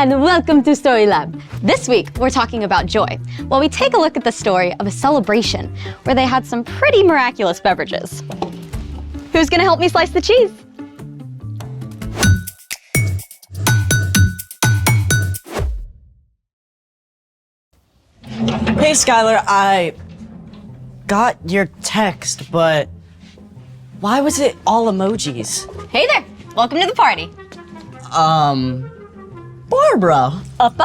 and welcome to Story Lab. This week, we're talking about joy, while we take a look at the story of a celebration where they had some pretty miraculous beverages. Who's gonna help me slice the cheese? Hey Skylar, I got your text, but why was it all emojis? Hey there, welcome to the party. Barbara. Up.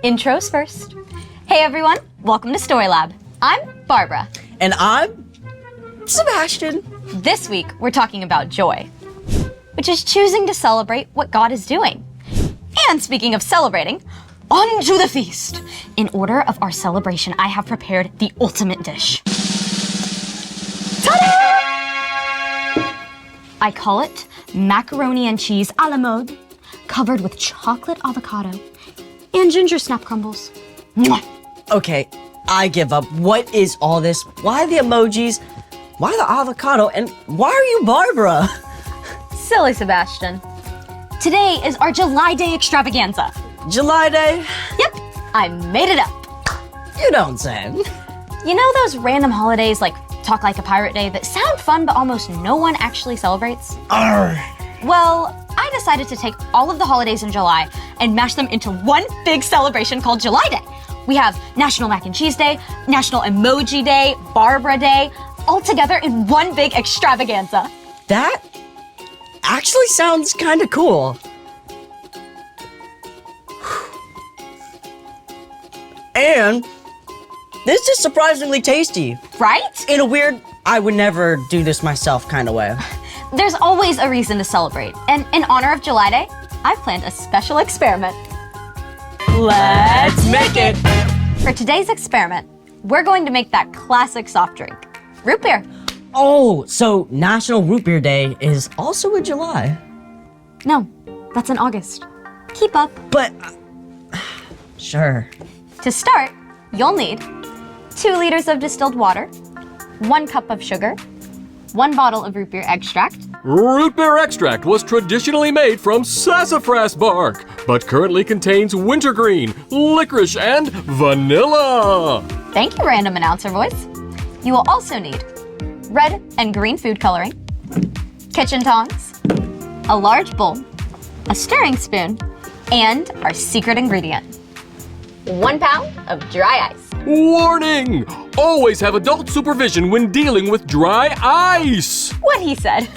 Intros first. Hey everyone, welcome to Story Lab. I'm Barbara. And I'm Sebastian. This week, we're talking about joy, which is choosing to celebrate what God is doing. And speaking of celebrating, on to the feast. In order of our celebration, I have prepared the ultimate dish. Ta-da! I call it macaroni and cheese a la mode, covered with chocolate avocado and ginger snap crumbles. Mwah! Okay, I give up. What is all this? Why the emojis? Why the avocado? And why are you Barbara? Silly Sebastian. Today is our July Day extravaganza. July Day? Yep, I made it up. You don't say. You know those random holidays like Talk Like a Pirate Day that sound fun but almost no one actually celebrates? Arr. Well, I decided to take all of the holidays in July and mash them into one big celebration called July Day. We have National Mac and Cheese Day, National Emoji Day, Barbara Day, all together in one big extravaganza. That actually sounds kind of cool. And this is surprisingly tasty. Right? In a weird, I would never do this myself kind of way. There's always a reason to celebrate, and in honor of July Day, I've planned a special experiment. Let's make it! For today's experiment, we're going to make that classic soft drink, root beer. Oh, so National Root Beer Day is also in July. No, that's in August. Keep up. But, sure. To start, you'll need 2 liters of distilled water, 1 cup of sugar, 1 bottle of root beer extract. Root beer extract was traditionally made from sassafras bark, but currently contains wintergreen, licorice, and vanilla. Thank you, random announcer voice. You will also need red and green food coloring, kitchen tongs, a large bowl, a stirring spoon, and our secret ingredient, 1 pound of dry ice. Warning! Always have adult supervision when dealing with dry ice. What he said.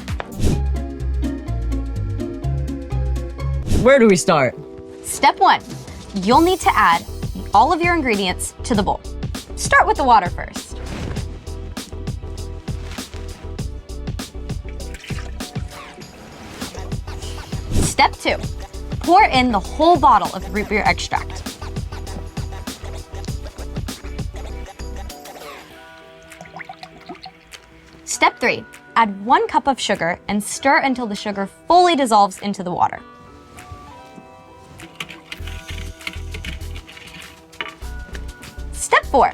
Where do we start? Step 1, you'll need to add all of your ingredients to the bowl. Start with the water first. Step 2, pour in the whole bottle of root beer extract. Step 3, add 1 cup of sugar and stir until the sugar fully dissolves into the water. Step 4,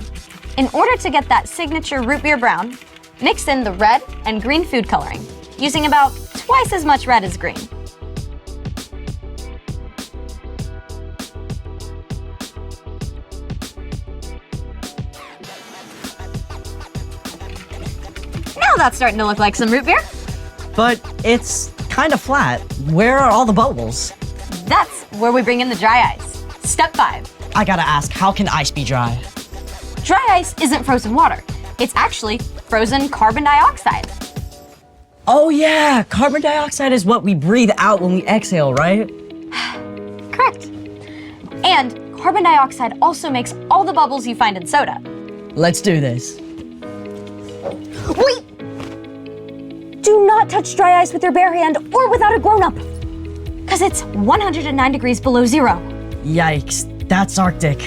in order to get that signature root beer brown, mix in the red and green food coloring, using about twice as much red as green. Now that's starting to look like some root beer. But it's kind of flat. Where are all the bubbles? That's where we bring in the dry ice. Step 5. I gotta ask, how can ice be dry? Dry ice isn't frozen water. It's actually frozen carbon dioxide. Oh yeah, carbon dioxide is what we breathe out when we exhale, right? Correct. And carbon dioxide also makes all the bubbles you find in soda. Let's do this. Wait! Do not touch dry ice with your bare hand or without a grown-up, because it's 109 degrees below zero. Yikes, that's Arctic.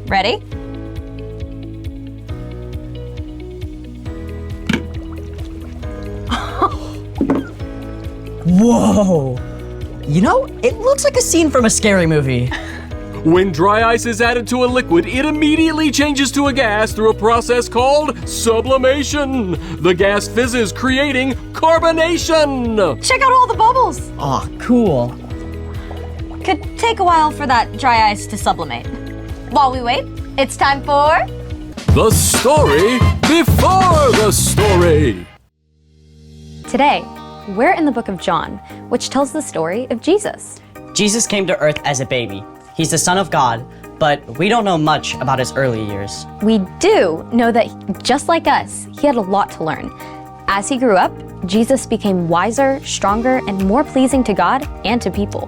Ready? Whoa! You know, it looks like a scene from a scary movie. When dry ice is added to a liquid, it immediately changes to a gas through a process called sublimation. The gas fizzes, creating carbonation. Check out all the bubbles. Aw, cool. Could take a while for that dry ice to sublimate. While we wait, it's time for... The story before the story. Today, we're in the book of John, which tells the story of Jesus. Jesus came to earth as a baby. He's the Son of God, but we don't know much about his early years. We do know that, just like us, he had a lot to learn. As he grew up, Jesus became wiser, stronger, and more pleasing to God and to people.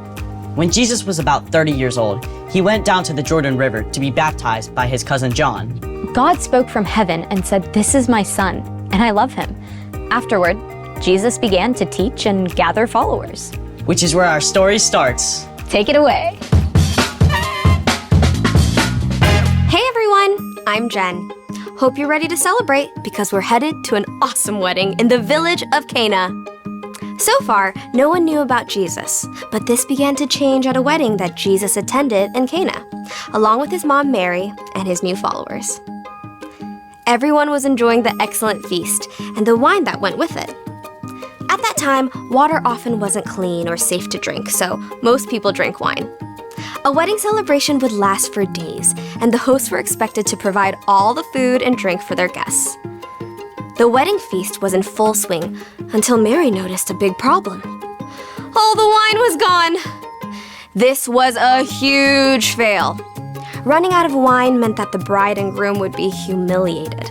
When Jesus was about 30 years old, he went down to the Jordan River to be baptized by his cousin John. God spoke from heaven and said, "This is my son, and I love him." Afterward, Jesus began to teach and gather followers. Which is where our story starts. Take it away. Hey everyone, I'm Jen. Hope you're ready to celebrate because we're headed to an awesome wedding in the village of Cana. So far, no one knew about Jesus, but this began to change at a wedding that Jesus attended in Cana, along with his mom Mary and his new followers. Everyone was enjoying the excellent feast and the wine that went with it. At that time, water often wasn't clean or safe to drink, so most people drank wine. A wedding celebration would last for days, and the hosts were expected to provide all the food and drink for their guests. The wedding feast was in full swing until Mary noticed a big problem. All the wine was gone! This was a huge fail. Running out of wine meant that the bride and groom would be humiliated.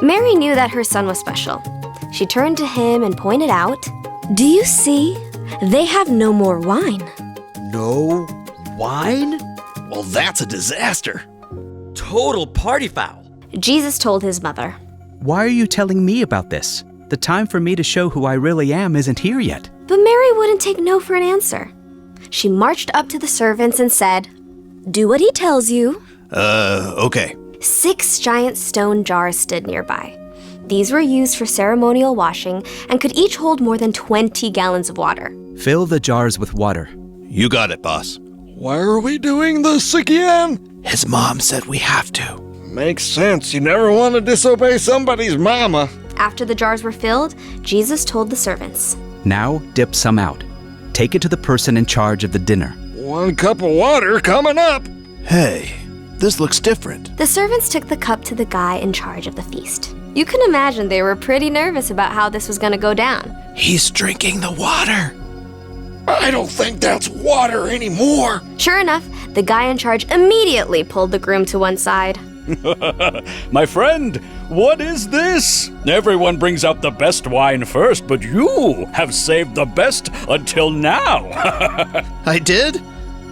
Mary knew that her son was special. She turned to him and pointed out, "Do you see? They have no more wine." No wine? Well, that's a disaster. Total party foul. Jesus told his mother, Why are you telling me about this? The time for me to show who I really am isn't here yet. but Mary wouldn't take no for an answer. She marched up to the servants and said, "Do what he tells you." Okay. 6 giant stone jars stood nearby. These were used for ceremonial washing and could each hold more than 20 gallons of water. Fill the jars with water. You got it, boss. Why are we doing this again? His mom said we have to. Makes sense. You never want to disobey somebody's mama. After the jars were filled, Jesus told the servants, Now dip some out. Take it to the person in charge of the dinner. 1 cup of water coming up. Hey, this looks different. The servants took the cup to the guy in charge of the feast. You can imagine they were pretty nervous about how this was going to go down. He's drinking the water. I don't think that's water anymore. Sure enough, the guy in charge immediately pulled the groom to one side. My friend, what is this? Everyone brings out the best wine first, but you have saved the best until now. I did?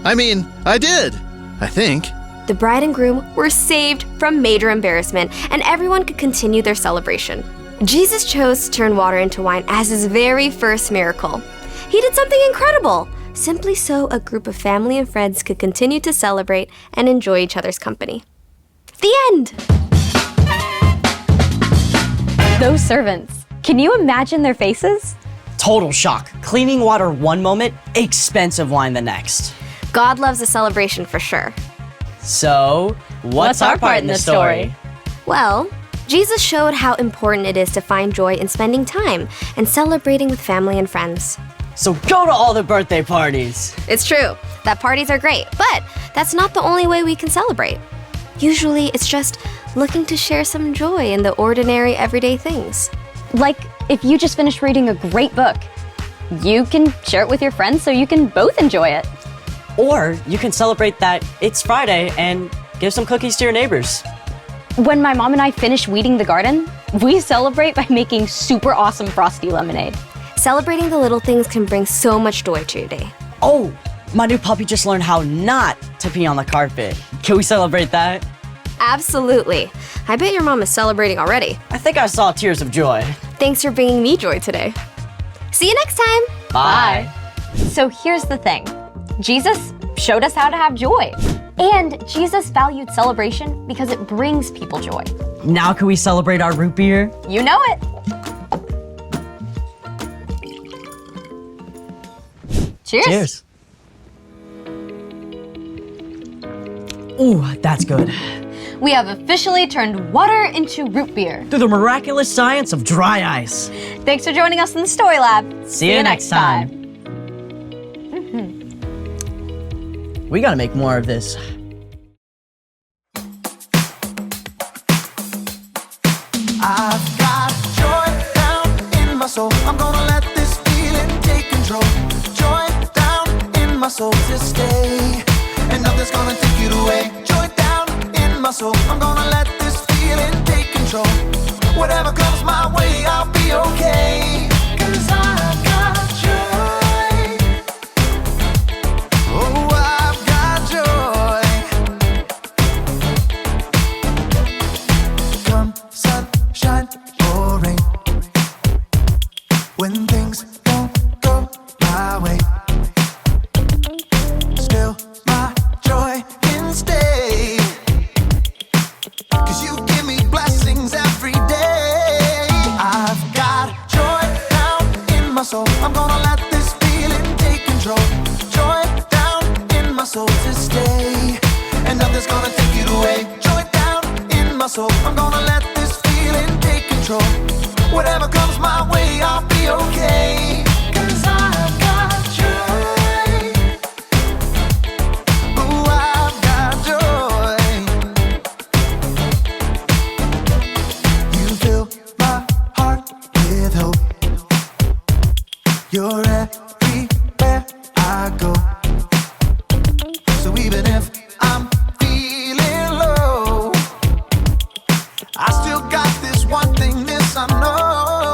I did. I think. The bride and groom were saved from major embarrassment, and everyone could continue their celebration. Jesus chose to turn water into wine as his very first miracle. He did something incredible, simply so a group of family and friends could continue to celebrate and enjoy each other's company. The end! Those servants, can you imagine their faces? Total shock. Cleaning water one moment, expensive wine the next. God loves a celebration for sure. So, what's our part in the story? Well, Jesus showed how important it is to find joy in spending time and celebrating with family and friends. So go to all the birthday parties. It's true that parties are great, but that's not the only way we can celebrate. Usually, it's just looking to share some joy in the ordinary, everyday things. Like if you just finished reading a great book, you can share it with your friends so you can both enjoy it. Or you can celebrate that it's Friday and give some cookies to your neighbors. When my mom and I finish weeding the garden, we celebrate by making super awesome frosty lemonade. Celebrating the little things can bring so much joy to your day. Oh, my new puppy just learned how not to pee on the carpet. Can we celebrate that? Absolutely. I bet your mom is celebrating already. I think I saw tears of joy. Thanks for bringing me joy today. See you next time. Bye. So here's the thing. Jesus showed us how to have joy. And Jesus valued celebration because it brings people joy. Now can we celebrate our root beer? You know it. Cheers. Cheers. Ooh, that's good. We have officially turned water into root beer. Through the miraculous science of dry ice. Thanks for joining us in the Story Lab. See you next time. We gotta make more of this. I've got joy down in my soul. I'm gonna let this feeling take control. Joy down in my soul to stay, and nothing's gonna take it away. Joy down in my soul. I'm gonna let this feeling take control. Whatever comes my way, I'll be okay. 'Cause I've got joy. Oh, I've got joy. Come sunshine or rain, when things don't go my way, still my joy can stay. 'Cause you give me blessings every day. I've got joy down in my soul. I'm gonna let this feeling take control. Joy down in my soul to stay, and nothing's gonna take it away. Joy down in my soul. I'm gonna let this feeling take control. Whatever comes my way, I'll be okay. 'Cause I've got joy. Ooh, I've got joy. You fill my heart with hope. You're everywhere I go. So even if I'm feeling low, I still got this one thing, this I know.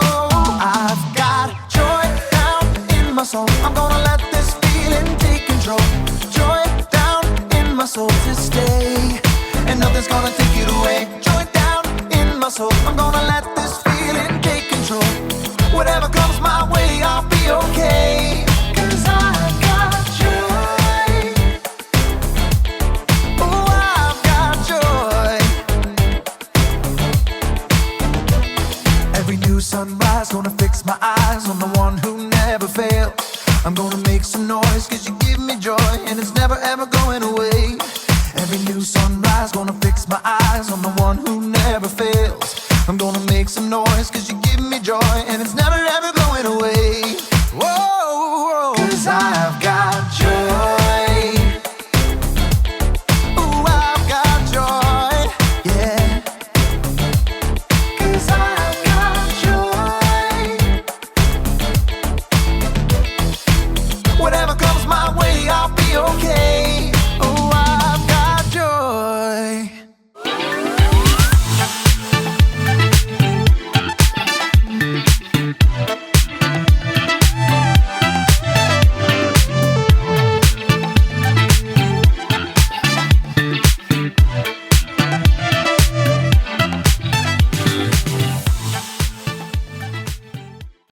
I've got joy down in my soul. I'm gonna let this feeling take control. Joy down in my soul to stay, and nothing's gonna take it away. Joy down in my soul. I'm gonna let this feeling take control. Whatever comes my way, I'll be okay. 'Cause I've got joy. Oh, I've got joy. Every new sunrise gonna fix my eyes on the one who never failed. I'm gonna make some noise 'cause you give me joy, and it's never ever going away. Every new sunrise gonna fix my eyes on the one who never fails. I'm gonna make some noise 'cause you give me joy, and it's never ever going away. Whoa, 'cause I've got joy. Ooh, I've got joy, yeah. 'Cause I've got joy. Whatever comes my way, I'll be okay.